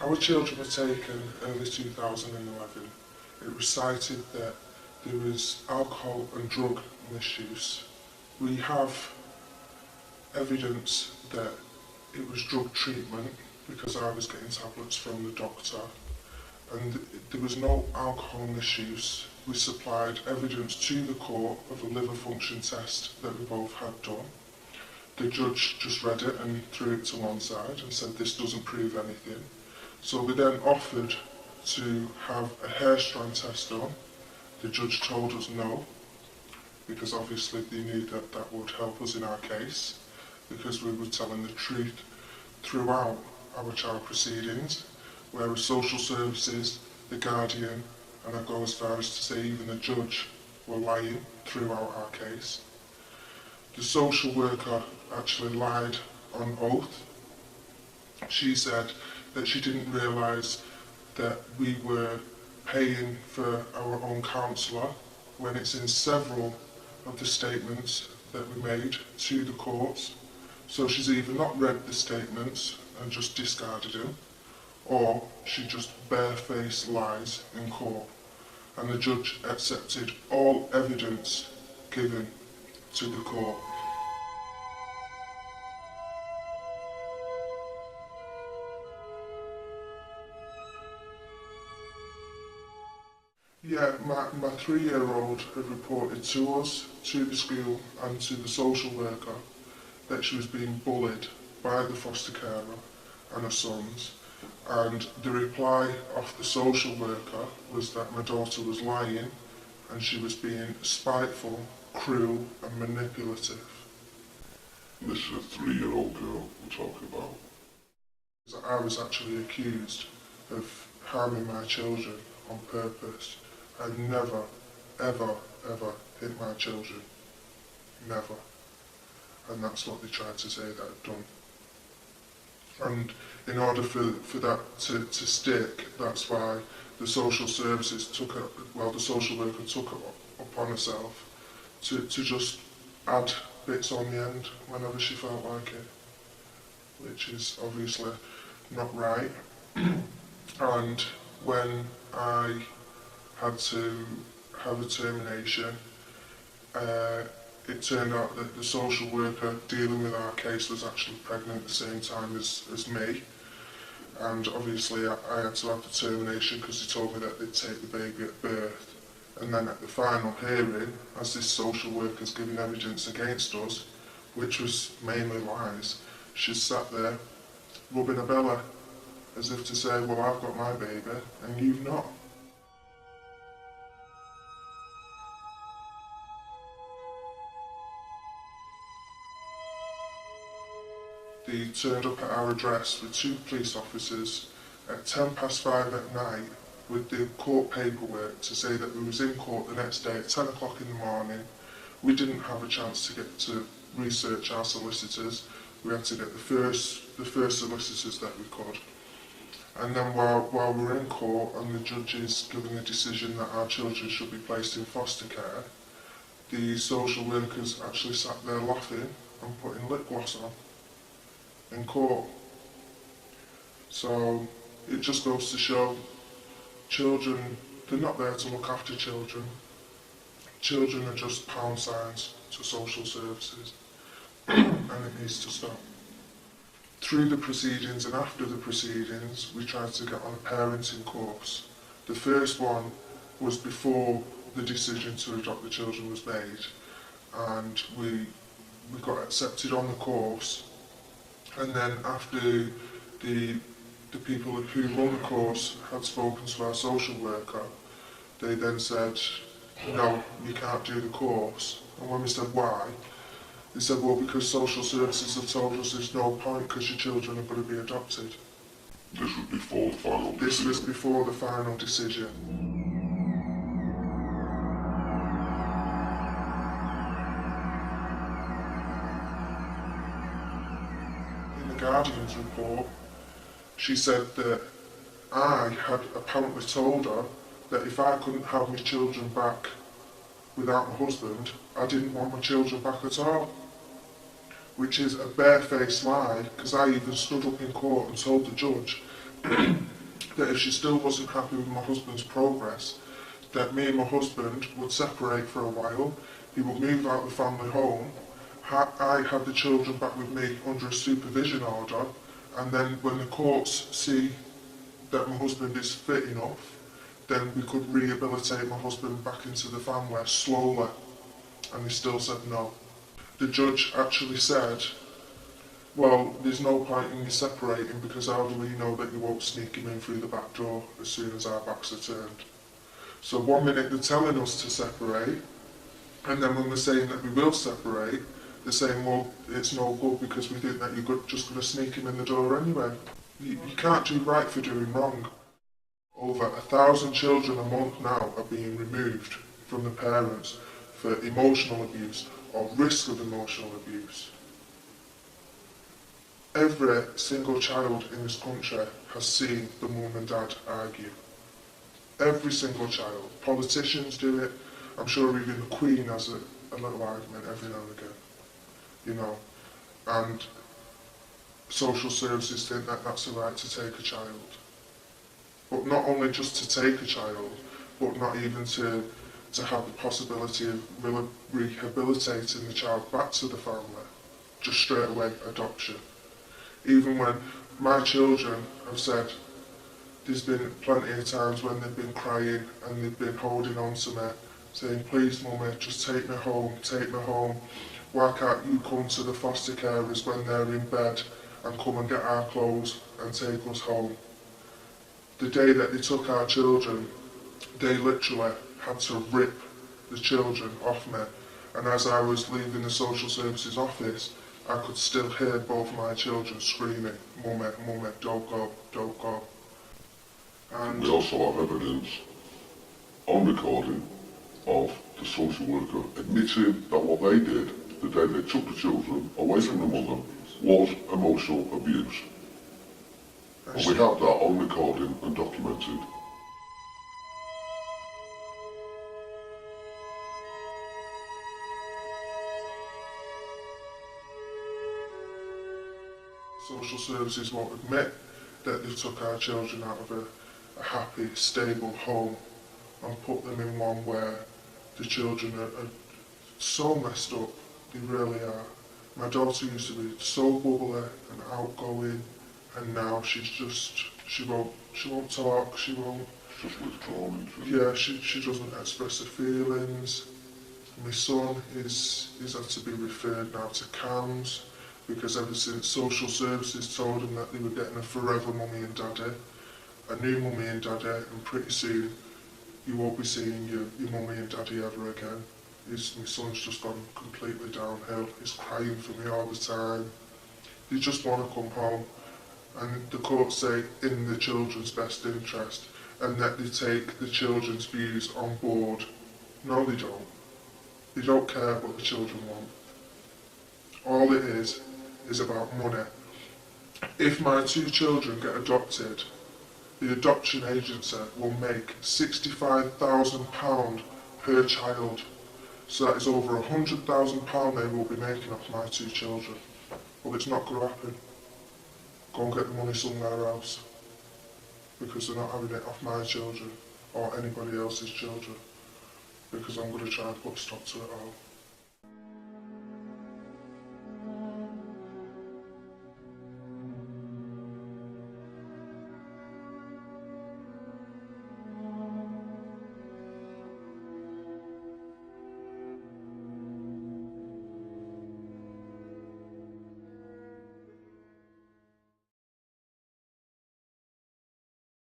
Our children were taken early 2011. It was cited that there was alcohol and drug misuse. We have evidence that it was drug treatment because I was getting tablets from the doctor, and there was no alcohol misuse. We supplied evidence to the court of a liver function test that we both had done. The judge just read it and threw it to one side and said this doesn't prove anything. So we then offered to have a hair strand test done. The judge told us no, because obviously they knew that that would help us in our case, because we were telling the truth throughout our child proceedings, whereas social services, the guardian, and I go as far as to say even the judge, were lying throughout our case. The social worker actually lied on oath. She said that she didn't realise that we were paying for our own counsellor, when it's in several of the statements that we made to the courts. So she's either not read the statements and just discarded them, or she just barefaced lies in court. And the judge accepted all evidence given to the court. Yeah, my 3-year-old had reported to us, to the school and to the social worker, that she was being bullied by the foster carer and her sons, and the reply of the social worker was that my daughter was lying and she was being spiteful, cruel and manipulative. This is a 3-year-old girl we're talking about. I was actually accused of harming my children on purpose. I'd never, ever, ever hit my children. Never. And that's what they tried to say that I'd done. And in order for that to stick, that's why the social services the social worker took it upon herself to just add bits on the end whenever she felt like it, which is obviously not right. And when I had to have a termination, it turned out that the social worker dealing with our case was actually pregnant at the same time as me, and obviously I had to have the termination because he told me that they'd take the baby at birth. And then at the final hearing, as this social worker's giving evidence against us, which was mainly lies, she sat there rubbing her belly as if to say, well, I've got my baby and you've not. They turned up at our address with 2 police officers at 5:10 at night with the court paperwork to say that we was in court the next day at 10 o'clock in the morning. We didn't have a chance to get to research our solicitors. We had to get the first solicitors that we could. And then while we were in court and the judge is giving a decision that our children should be placed in foster care, the social workers actually sat there laughing and putting lip gloss on in court. So it just goes to show children, they're not there to look after children. Children are just pound signs to social services, and it needs to stop. Through the proceedings and after the proceedings, we tried to get on a parenting course. The first one was before the decision to adopt the children was made, and we got accepted on the course. And then after the people who run the course had spoken to our social worker, they then said, no, you can't do the course. And when we said why, they said, well, because social services have told us there's no point because your children are going to be adopted. This was before the final decision? This was before the final decision. In the Guardian's report, she said that I had apparently told her that if I couldn't have my children back without my husband, I didn't want my children back at all. Which is a barefaced lie, because I even stood up in court and told the judge that if she still wasn't happy with my husband's progress, that me and my husband would separate for a while, he would move out of the family home, I had the children back with me under a supervision order, and then when the courts see that my husband is fit enough, then we could rehabilitate my husband back into the family slowly. And he still said no. The judge actually said, well, there's no point in you separating because how do we know that you won't sneak him in through the back door as soon as our backs are turned? So 1 minute they're telling us to separate, and then when we're saying that we will separate, they're saying, well, it's no good because we think that you're just going to sneak him in the door anyway. You can't do right for doing wrong. Over 1,000 children a month now are being removed from the parents for emotional abuse or risk of emotional abuse. Every single child in this country has seen the mum and dad argue. Every single child. Politicians do it. I'm sure even the Queen has a little argument every now and again. You know, and social services think that that's the right to take a child. But not only just to take a child, but not even to have the possibility of rehabilitating the child back to the family. Just straight away, adoption. Even when my children have said, there's been plenty of times when they've been crying and they've been holding on to me, saying, please mummy, just take me home, take me home. Why can't you come to the foster carers when they're in bed and come and get our clothes and take us home? The day that they took our children, they literally had to rip the children off me. And as I was leaving the social services office, I could still hear both my children screaming, mummy, mummy, don't go, don't go. And we also have evidence on recording of the social worker admitting that what they did the day they took the children away from the mother was emotional abuse. And we have that on recording and documented. Social services won't admit that they took our children out of a happy, stable home and put them in one where the children are so messed up. They really are. My daughter used to be so bubbly and outgoing, and now she's just, she won't talk, she won't. Just withdrawn. Yeah, she doesn't express her feelings. My son is had to be referred now to CAMS because ever since social services told him that they were getting a forever mummy and daddy, a new mummy and daddy, and pretty soon you won't be seeing your mummy and daddy ever again. My son's just gone completely downhill. He's crying for me all the time. They just want to come home. And the courts say in the children's best interest and that they take the children's views on board. No, they don't. They don't care what the children want. All it is about money. If my 2 children get adopted, the adoption agency will make £65,000 per child. So that is over £100,000 they will be making off my 2 children. Well, it's not going to happen. Go and get the money somewhere else. Because they're not having it off my children or anybody else's children. Because I'm going to try and put a stop to it all.